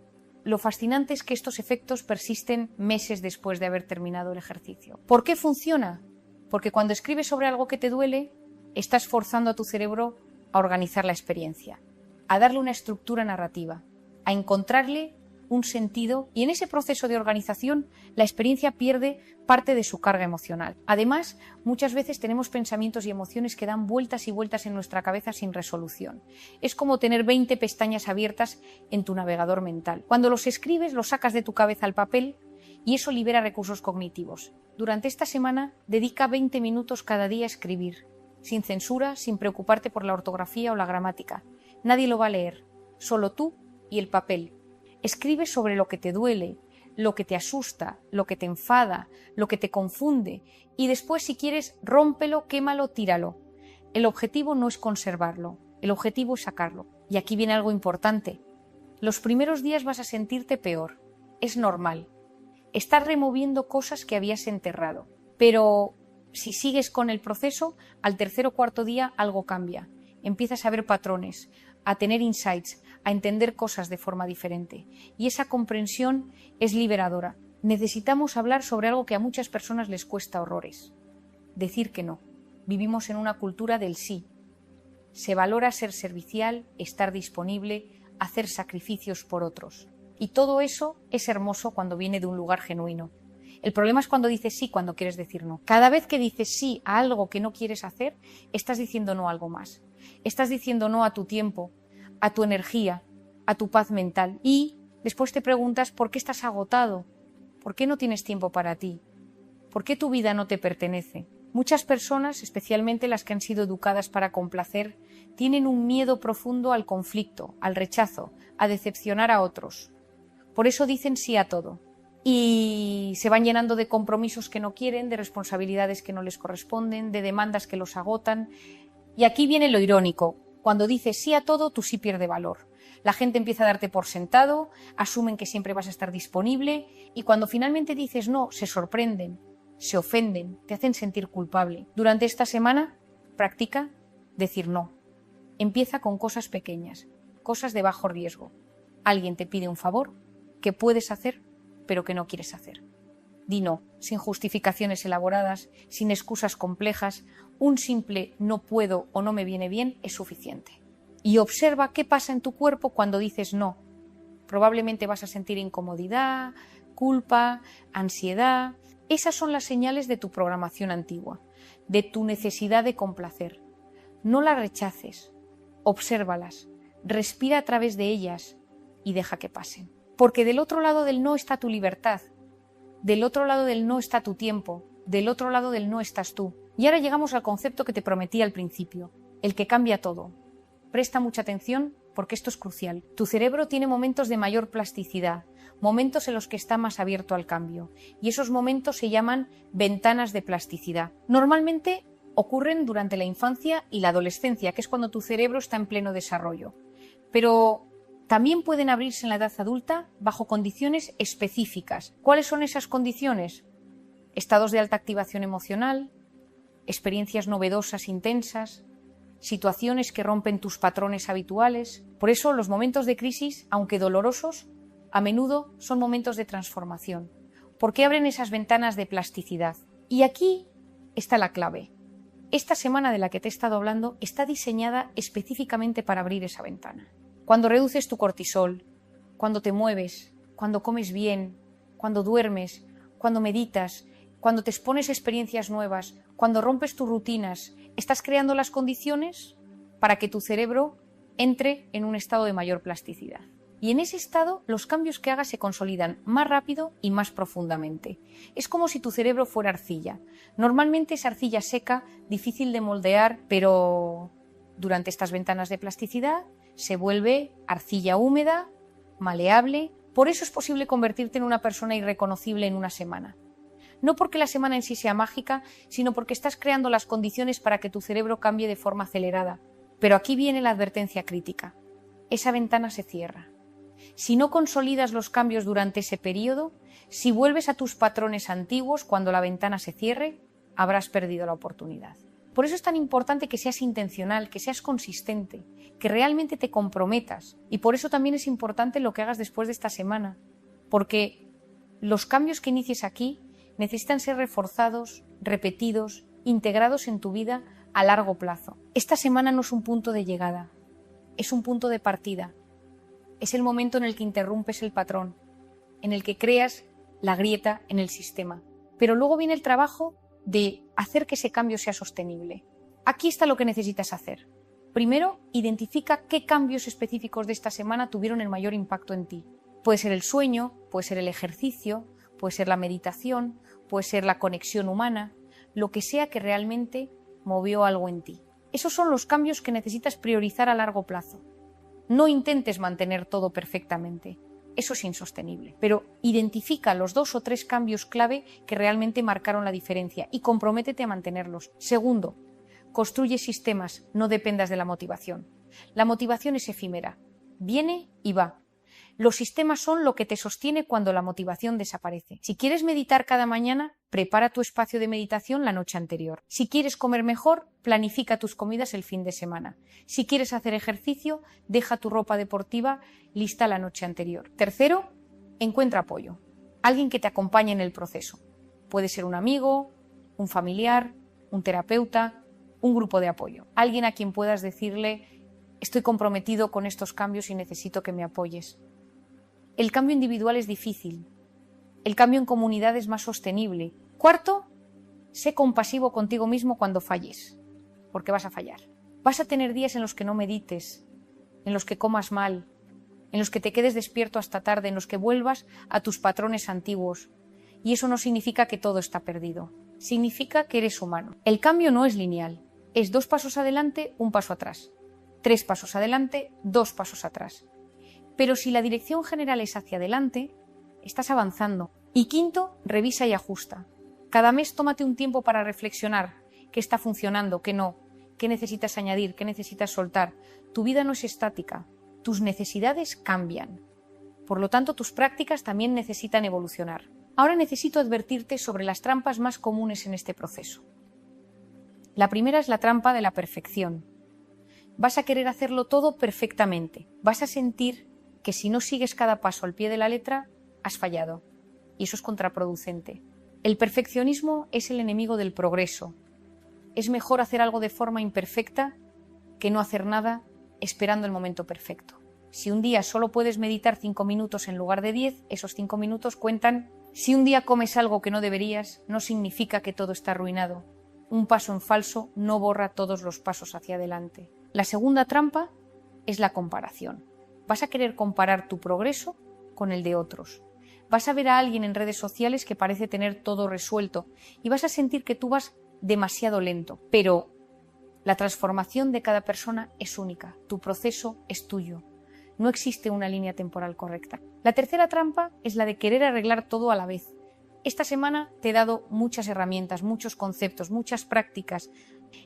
lo fascinante es que estos efectos persisten meses después de haber terminado el ejercicio. ¿Por qué funciona? Porque cuando escribes sobre algo que te duele, estás forzando a tu cerebro a organizar la experiencia, a darle una estructura narrativa, a encontrarle un sentido, y en ese proceso de organización la experiencia pierde parte de su carga emocional. Además, muchas veces tenemos pensamientos y emociones que dan vueltas y vueltas en nuestra cabeza sin resolución. Es como tener 20 pestañas abiertas en tu navegador mental. Cuando los escribes, los sacas de tu cabeza al papel y eso libera recursos cognitivos. Durante esta semana, dedica 20 minutos cada día a escribir, sin censura, sin preocuparte por la ortografía o la gramática. Nadie lo va a leer, solo tú y el papel. Escribe sobre lo que te duele, lo que te asusta, lo que te enfada, lo que te confunde y después, si quieres, rómpelo, quémalo, tíralo. El objetivo no es conservarlo, el objetivo es sacarlo. Y aquí viene algo importante. Los primeros días vas a sentirte peor, es normal. Estás removiendo cosas que habías enterrado, pero si sigues con el proceso, al tercer o cuarto día algo cambia. Empiezas a ver patrones, a tener insights, a entender cosas de forma diferente. Y esa comprensión es liberadora. Necesitamos hablar sobre algo que a muchas personas les cuesta horrores. Decir que no. Vivimos en una cultura del sí. Se valora ser servicial, estar disponible, hacer sacrificios por otros. Y todo eso es hermoso cuando viene de un lugar genuino. El problema es cuando dices sí cuando quieres decir no. Cada vez que dices sí a algo que no quieres hacer, estás diciendo no a algo más. Estás diciendo no a tu tiempo, a tu energía, a tu paz mental. Y después te preguntas por qué estás agotado, por qué no tienes tiempo para ti, por qué tu vida no te pertenece. Muchas personas, especialmente las que han sido educadas para complacer, tienen un miedo profundo al conflicto, al rechazo, a decepcionar a otros. Por eso dicen sí a todo. y se van llenando de compromisos que no quieren, de responsabilidades que no les corresponden, de demandas que los agotan. Y aquí viene lo irónico. Cuando dices sí a todo, tu sí pierde valor. La gente empieza a darte por sentado, asumen que siempre vas a estar disponible y cuando finalmente dices no, se sorprenden, se ofenden, te hacen sentir culpable. Durante esta semana, practica decir no. Empieza con cosas pequeñas, cosas de bajo riesgo. Alguien te pide un favor que puedes hacer, pero que no quieres hacer. Di no, sin justificaciones elaboradas, sin excusas complejas. Un simple no puedo o no me viene bien es suficiente. Y observa qué pasa en tu cuerpo cuando dices no. Probablemente vas a sentir incomodidad, culpa, ansiedad. Esas son las señales de tu programación antigua, de tu necesidad de complacer. No las rechaces, obsérvalas, respira a través de ellas y deja que pasen. Porque del otro lado del no está tu libertad, del otro lado del no está tu tiempo, del otro lado del no estás tú. Y ahora llegamos al concepto que te prometí al principio, el que cambia todo. Presta mucha atención porque esto es crucial. Tu cerebro tiene momentos de mayor plasticidad, momentos en los que está más abierto al cambio, y esos momentos se llaman ventanas de plasticidad. Normalmente ocurren durante la infancia y la adolescencia, que es cuando tu cerebro está en pleno desarrollo. Pero también pueden abrirse en la edad adulta bajo condiciones específicas. ¿Cuáles son esas condiciones? Estados de alta activación emocional, experiencias novedosas, intensas, situaciones que rompen tus patrones habituales. Por eso los momentos de crisis, aunque dolorosos, a menudo son momentos de transformación, porque abren esas ventanas de plasticidad. Y aquí está la clave. Esta semana de la que te he estado hablando está diseñada específicamente para abrir esa ventana. Cuando reduces tu cortisol, cuando te mueves, cuando comes bien, cuando duermes, cuando meditas, cuando te expones a experiencias nuevas, cuando rompes tus rutinas, estás creando las condiciones para que tu cerebro entre en un estado de mayor plasticidad. Y en ese estado los cambios que hagas se consolidan más rápido y más profundamente. Es como si tu cerebro fuera arcilla. Normalmente es arcilla seca, difícil de moldear, pero durante estas ventanas de plasticidad se vuelve arcilla húmeda, maleable. Por eso es posible convertirte en una persona irreconocible en una semana. No porque la semana en sí sea mágica, sino porque estás creando las condiciones para que tu cerebro cambie de forma acelerada. Pero aquí viene la advertencia crítica. Esa ventana se cierra. Si no consolidas los cambios durante ese periodo, si vuelves a tus patrones antiguos cuando la ventana se cierre, habrás perdido la oportunidad. Por eso es tan importante que seas intencional, que seas consistente, que realmente te comprometas. Y por eso también es importante lo que hagas después de esta semana, porque los cambios que inicies aquí necesitan ser reforzados, repetidos, integrados en tu vida a largo plazo. Esta semana no es un punto de llegada, es un punto de partida. Es el momento en el que interrumpes el patrón, en el que creas la grieta en el sistema. Pero luego viene el trabajo de hacer que ese cambio sea sostenible. Aquí está lo que necesitas hacer. Primero, identifica qué cambios específicos de esta semana tuvieron el mayor impacto en ti. Puede ser el sueño, puede ser el ejercicio, puede ser la meditación, puede ser la conexión humana, lo que sea que realmente movió algo en ti. Esos son los cambios que necesitas priorizar a largo plazo. No intentes mantener todo perfectamente, eso es insostenible, pero identifica los 2 o 3 cambios clave que realmente marcaron la diferencia y comprométete a mantenerlos. Segundo, construye sistemas, no dependas de la motivación. La motivación es efímera, viene y va. Los sistemas son lo que te sostiene cuando la motivación desaparece. Si quieres meditar cada mañana, prepara tu espacio de meditación la noche anterior. Si quieres comer mejor, planifica tus comidas el fin de semana. Si quieres hacer ejercicio, deja tu ropa deportiva lista la noche anterior. Tercero, encuentra apoyo. Alguien que te acompañe en el proceso. Puede ser un amigo, un familiar, un terapeuta, un grupo de apoyo. Alguien a quien puedas decirle: estoy comprometido con estos cambios y necesito que me apoyes. El cambio individual es difícil. El cambio en comunidad es más sostenible. Cuarto, sé compasivo contigo mismo cuando falles, porque vas a fallar. Vas a tener días en los que no medites, en los que comas mal, en los que te quedes despierto hasta tarde, en los que vuelvas a tus patrones antiguos. Y eso no significa que todo está perdido. Significa que eres humano. El cambio no es lineal. Es 2 pasos adelante, 1 paso atrás. 3 pasos adelante, 2 pasos atrás. Pero si la dirección general es hacia adelante, estás avanzando. Y quinto, revisa y ajusta. Cada mes tómate un tiempo para reflexionar qué está funcionando, qué no, qué necesitas añadir, qué necesitas soltar. Tu vida no es estática, tus necesidades cambian. Por lo tanto, tus prácticas también necesitan evolucionar. Ahora necesito advertirte sobre las trampas más comunes en este proceso. La primera es la trampa de la perfección. Vas a querer hacerlo todo perfectamente. Vas a sentir que si no sigues cada paso al pie de la letra, has fallado. Y eso es contraproducente. El perfeccionismo es el enemigo del progreso. Es mejor hacer algo de forma imperfecta que no hacer nada esperando el momento perfecto. Si un día solo puedes meditar 5 minutos en lugar de 10, esos 5 minutos cuentan. Si un día comes algo que no deberías, no significa que todo está arruinado. Un paso en falso no borra todos los pasos hacia adelante. La segunda trampa es la comparación. Vas a querer comparar tu progreso con el de otros. Vas a ver a alguien en redes sociales que parece tener todo resuelto y vas a sentir que tú vas demasiado lento, pero la transformación de cada persona es única, tu proceso es tuyo. No existe una línea temporal correcta. La tercera trampa es la de querer arreglar todo a la vez. Esta semana te he dado muchas herramientas, muchos conceptos, muchas prácticas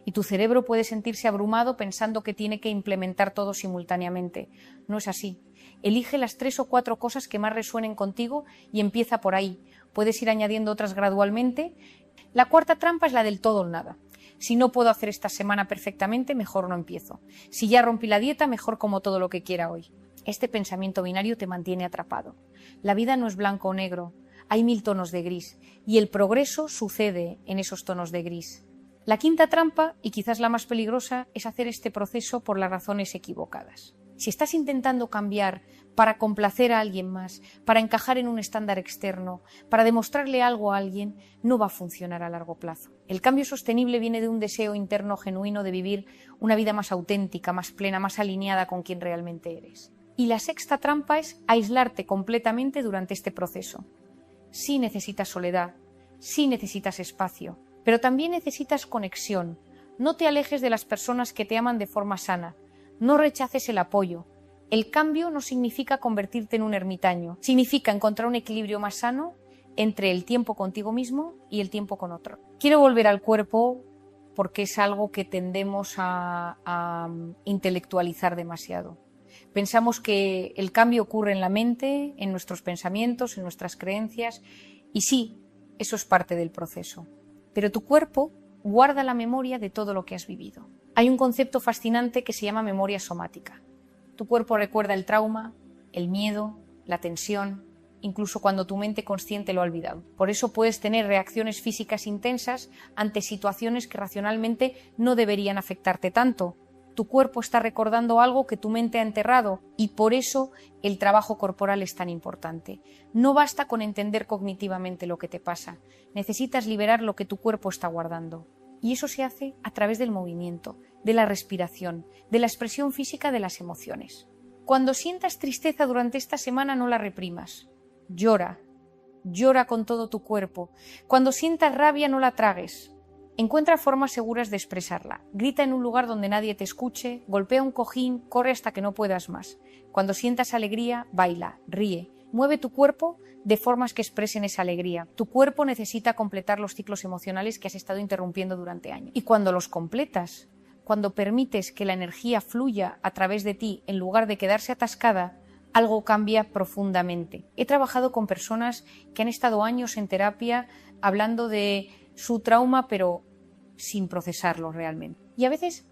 y tu cerebro puede sentirse abrumado pensando que tiene que implementar todo simultáneamente. No es así. Elige las 3 o 4 cosas que más resuenen contigo y empieza por ahí. Puedes ir añadiendo otras gradualmente. La cuarta trampa es la del todo o nada. Si no puedo hacer esta semana perfectamente, mejor no empiezo. Si ya rompí la dieta, mejor como todo lo que quiera hoy. Este pensamiento binario te mantiene atrapado. La vida no es blanco o negro, hay 1000 tonos de gris y el progreso sucede en esos tonos de gris. La quinta trampa, y quizás la más peligrosa, es hacer este proceso por las razones equivocadas. Si estás intentando cambiar para complacer a alguien más, para encajar en un estándar externo, para demostrarle algo a alguien, no va a funcionar a largo plazo. El cambio sostenible viene de un deseo interno genuino de vivir una vida más auténtica, más plena, más alineada con quien realmente eres. Y la sexta trampa es aislarte completamente durante este proceso. Sí necesitas soledad, sí necesitas espacio, pero también necesitas conexión. No te alejes de las personas que te aman de forma sana. No rechaces el apoyo. El cambio no significa convertirte en un ermitaño. Significa encontrar un equilibrio más sano entre el tiempo contigo mismo y el tiempo con otro. Quiero volver al cuerpo porque es algo que tendemos a intelectualizar demasiado. Pensamos que el cambio ocurre en la mente, en nuestros pensamientos, en nuestras creencias, y sí, eso es parte del proceso. Pero tu cuerpo guarda la memoria de todo lo que has vivido. Hay un concepto fascinante que se llama memoria somática. Tu cuerpo recuerda el trauma, el miedo, la tensión, incluso cuando tu mente consciente lo ha olvidado. Por eso puedes tener reacciones físicas intensas ante situaciones que racionalmente no deberían afectarte tanto. Tu cuerpo está recordando algo que tu mente ha enterrado y por eso el trabajo corporal es tan importante. No basta con entender cognitivamente lo que te pasa, necesitas liberar lo que tu cuerpo está guardando. Y eso se hace a través del movimiento, de la respiración, de la expresión física de las emociones. Cuando sientas tristeza durante esta semana no la reprimas, llora, llora con todo tu cuerpo. Cuando sientas rabia no la tragues. Encuentra formas seguras de expresarla. Grita en un lugar donde nadie te escuche, golpea un cojín, corre hasta que no puedas más. Cuando sientas alegría, baila, ríe. Mueve tu cuerpo de formas que expresen esa alegría. Tu cuerpo necesita completar los ciclos emocionales que has estado interrumpiendo durante años. Y cuando los completas, cuando permites que la energía fluya a través de ti en lugar de quedarse atascada, algo cambia profundamente. He trabajado con personas que han estado años en terapia hablando de su trauma, pero sin procesarlo realmente. Y a veces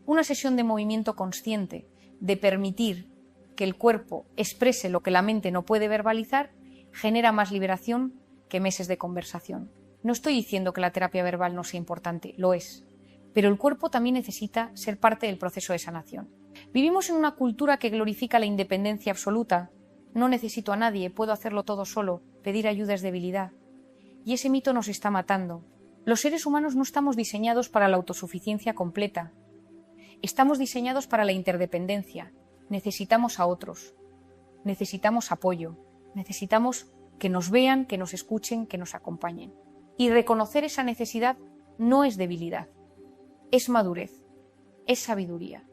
una sesión de movimiento consciente, de permitir que el cuerpo exprese lo que la mente no puede verbalizar, genera más liberación que meses de conversación. No estoy diciendo que la terapia verbal no sea importante, lo es, pero el cuerpo también necesita ser parte del proceso de sanación. Vivimos en una cultura que glorifica la independencia absoluta. No necesito a nadie, puedo hacerlo todo solo, pedir ayuda es debilidad. Y ese mito nos está matando. Los seres humanos no estamos diseñados para la autosuficiencia completa. Estamos diseñados para la interdependencia. Necesitamos a otros. Necesitamos apoyo. Necesitamos que nos vean, que nos escuchen, que nos acompañen. Y reconocer esa necesidad no es debilidad. Es madurez. Es sabiduría.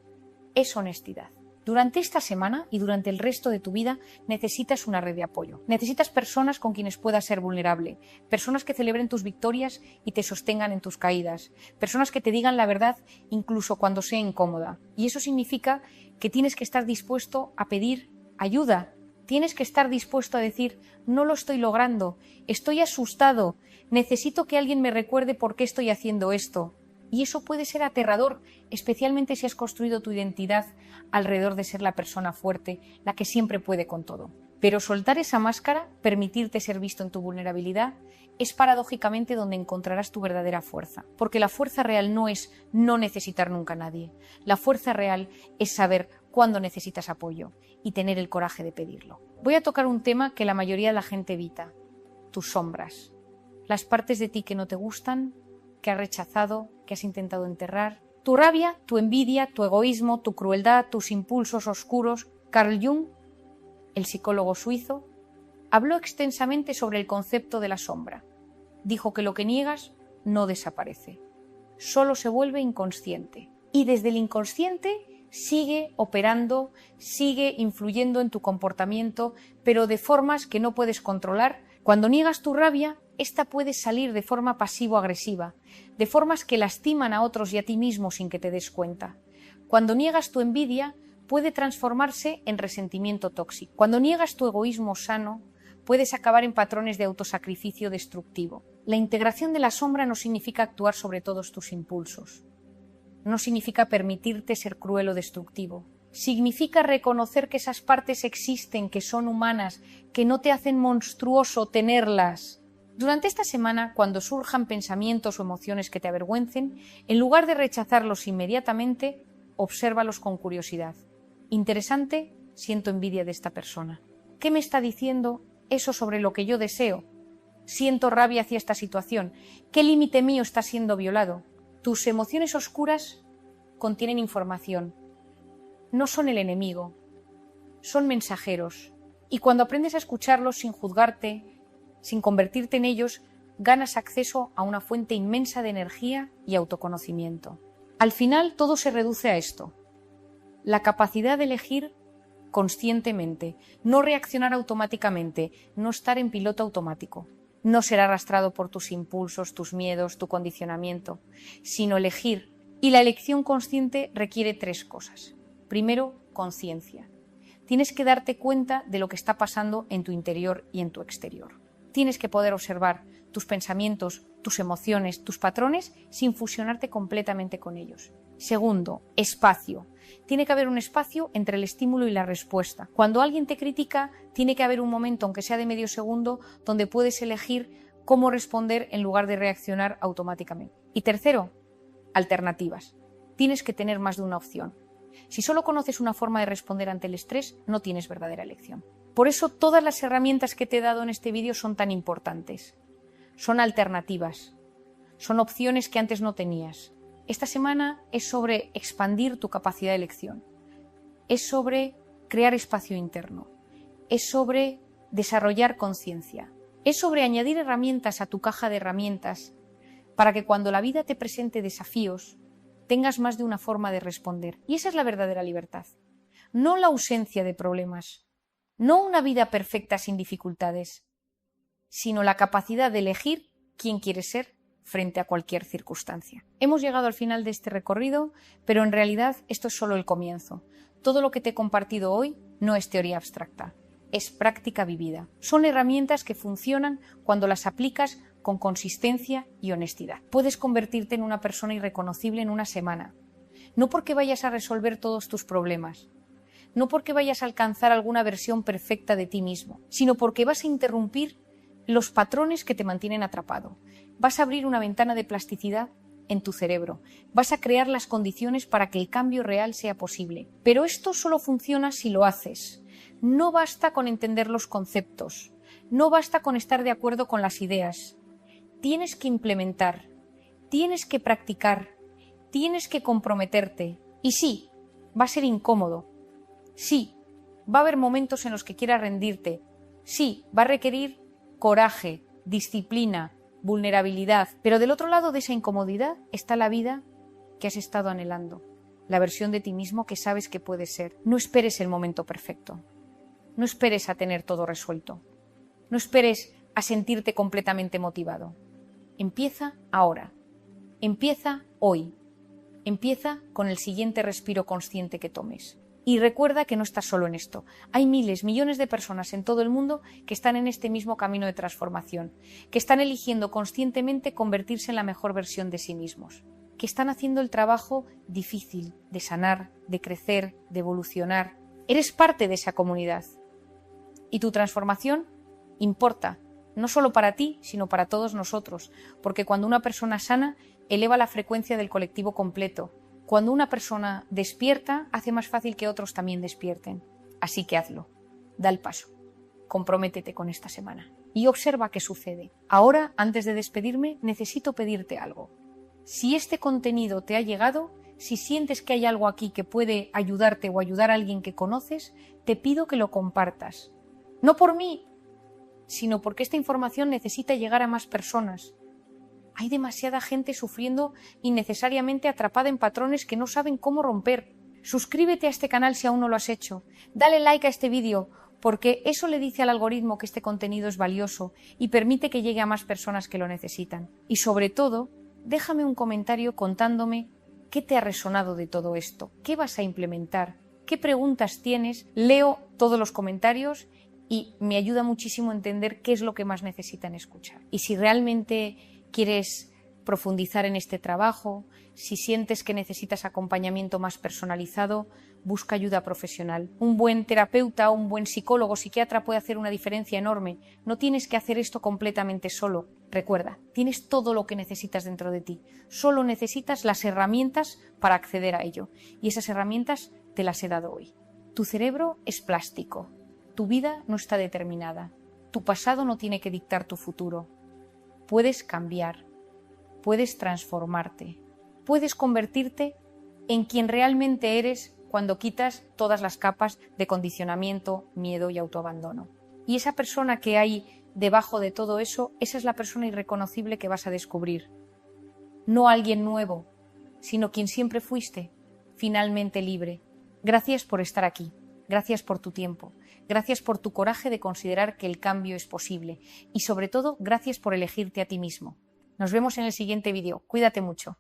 Es honestidad. Durante esta semana y durante el resto de tu vida necesitas una red de apoyo. Necesitas personas con quienes puedas ser vulnerable, personas que celebren tus victorias y te sostengan en tus caídas, personas que te digan la verdad incluso cuando sea incómoda. Y eso significa que tienes que estar dispuesto a pedir ayuda. Tienes que estar dispuesto a decir, no lo estoy logrando, estoy asustado, necesito que alguien me recuerde por qué estoy haciendo esto. Y eso puede ser aterrador, especialmente si has construido tu identidad alrededor de ser la persona fuerte, la que siempre puede con todo. Pero soltar esa máscara, permitirte ser visto en tu vulnerabilidad, es paradójicamente donde encontrarás tu verdadera fuerza. Porque la fuerza real no es no necesitar nunca a nadie. La fuerza real es saber cuándo necesitas apoyo y tener el coraje de pedirlo. Voy a tocar un tema que la mayoría de la gente evita: tus sombras. Las partes de ti que no te gustan, que has rechazado, que has intentado enterrar. Tu rabia, tu envidia, tu egoísmo, tu crueldad, tus impulsos oscuros. Carl Jung, el psicólogo suizo, habló extensamente sobre el concepto de la sombra. Dijo que lo que niegas no desaparece, solo se vuelve inconsciente. Y desde el inconsciente sigue operando, sigue influyendo en tu comportamiento, pero de formas que no puedes controlar. Cuando niegas tu rabia, esta puede salir de forma pasivo-agresiva, de formas que lastiman a otros y a ti mismo sin que te des cuenta. Cuando niegas tu envidia, puede transformarse en resentimiento tóxico. Cuando niegas tu egoísmo sano, puedes acabar en patrones de autosacrificio destructivo. La integración de la sombra no significa actuar sobre todos tus impulsos. No significa permitirte ser cruel o destructivo. Significa reconocer que esas partes existen, que son humanas, que no te hacen monstruoso tenerlas. Durante esta semana, cuando surjan pensamientos o emociones que te avergüencen, en lugar de rechazarlos inmediatamente, obsérvalos con curiosidad. Interesante, siento envidia de esta persona. ¿Qué me está diciendo eso sobre lo que yo deseo? Siento rabia hacia esta situación. ¿Qué límite mío está siendo violado? Tus emociones oscuras contienen información. No son el enemigo, son mensajeros. Y cuando aprendes a escucharlos sin juzgarte, sin convertirte en ellos, ganas acceso a una fuente inmensa de energía y autoconocimiento. Al final todo se reduce a esto: la capacidad de elegir conscientemente, no reaccionar automáticamente, no estar en piloto automático, no ser arrastrado por tus impulsos, tus miedos, tu condicionamiento, sino elegir. Y la elección consciente requiere 3 cosas. Primero, conciencia. Tienes que darte cuenta de lo que está pasando en tu interior y en tu exterior. Tienes que poder observar tus pensamientos, tus emociones, tus patrones sin fusionarte completamente con ellos. Segundo, espacio. Tiene que haber un espacio entre el estímulo y la respuesta. Cuando alguien te critica, tiene que haber un momento, aunque sea de medio segundo, donde puedes elegir cómo responder en lugar de reaccionar automáticamente. Y tercero, alternativas. Tienes que tener más de una opción. Si solo conoces una forma de responder ante el estrés, no tienes verdadera elección. Por eso todas las herramientas que te he dado en este vídeo son tan importantes. Son alternativas, son opciones que antes no tenías. Esta semana es sobre expandir tu capacidad de elección, es sobre crear espacio interno, es sobre desarrollar conciencia, es sobre añadir herramientas a tu caja de herramientas para que cuando la vida te presente desafíos tengas más de una forma de responder. Y esa es la verdadera libertad, no la ausencia de problemas, no una vida perfecta sin dificultades, sino la capacidad de elegir quién quieres ser frente a cualquier circunstancia. Hemos llegado al final de este recorrido, pero en realidad esto es solo el comienzo. Todo lo que te he compartido hoy no es teoría abstracta, es práctica vivida. Son herramientas que funcionan cuando las aplicas con consistencia y honestidad. Puedes convertirte en una persona irreconocible en una semana, no porque vayas a resolver todos tus problemas, no porque vayas a alcanzar alguna versión perfecta de ti mismo, sino porque vas a interrumpir los patrones que te mantienen atrapado. Vas a abrir una ventana de plasticidad en tu cerebro. Vas a crear las condiciones para que el cambio real sea posible. Pero esto solo funciona si lo haces. No basta con entender los conceptos. No basta con estar de acuerdo con las ideas. Tienes que implementar. Tienes que practicar. Tienes que comprometerte. Y sí, va a ser incómodo. Sí, va a haber momentos en los que quieras rendirte. Sí, va a requerir coraje, disciplina, vulnerabilidad, pero del otro lado de esa incomodidad está la vida que has estado anhelando, la versión de ti mismo que sabes que puedes ser. No esperes el momento perfecto. No esperes a tener todo resuelto. No esperes a sentirte completamente motivado. Empieza ahora. Empieza hoy. Empieza con el siguiente respiro consciente que tomes. Y recuerda que no estás solo en esto. Hay miles, millones de personas en todo el mundo que están en este mismo camino de transformación, que están eligiendo conscientemente convertirse en la mejor versión de sí mismos, que están haciendo el trabajo difícil de sanar, de crecer, de evolucionar. Eres parte de esa comunidad. Y tu transformación importa, no solo para ti, sino para todos nosotros, porque cuando una persona sana, eleva la frecuencia del colectivo completo. Cuando una persona despierta, hace más fácil que otros también despierten. Así que hazlo. Da el paso. Comprométete con esta semana. Y observa qué sucede. Ahora, antes de despedirme, necesito pedirte algo. Si este contenido te ha llegado, si sientes que hay algo aquí que puede ayudarte o ayudar a alguien que conoces, te pido que lo compartas. No por mí, sino porque esta información necesita llegar a más personas. Hay demasiada gente sufriendo innecesariamente atrapada en patrones que no saben cómo romper. Suscríbete a este canal si aún no lo has hecho. Dale like a este vídeo, porque eso le dice al algoritmo que este contenido es valioso y permite que llegue a más personas que lo necesitan. Y sobre todo, déjame un comentario contándome qué te ha resonado de todo esto, qué vas a implementar, qué preguntas tienes. Leo todos los comentarios y me ayuda muchísimo a entender qué es lo que más necesitan escuchar. Y si realmente quieres profundizar en este trabajo, si sientes que necesitas acompañamiento más personalizado, busca ayuda profesional. Un buen terapeuta, un buen psicólogo, psiquiatra puede hacer una diferencia enorme. No tienes que hacer esto completamente solo. Recuerda, tienes todo lo que necesitas dentro de ti. Solo necesitas las herramientas para acceder a ello. Y esas herramientas te las he dado hoy. Tu cerebro es plástico. Tu vida no está determinada. Tu pasado no tiene que dictar tu futuro. Puedes cambiar, puedes transformarte, puedes convertirte en quien realmente eres cuando quitas todas las capas de condicionamiento, miedo y autoabandono. Y esa persona que hay debajo de todo eso, esa es la persona irreconocible que vas a descubrir. No alguien nuevo, sino quien siempre fuiste, finalmente libre. Gracias por estar aquí. Gracias por tu tiempo, gracias por tu coraje de considerar que el cambio es posible y sobre todo gracias por elegirte a ti mismo. Nos vemos en el siguiente vídeo. Cuídate mucho.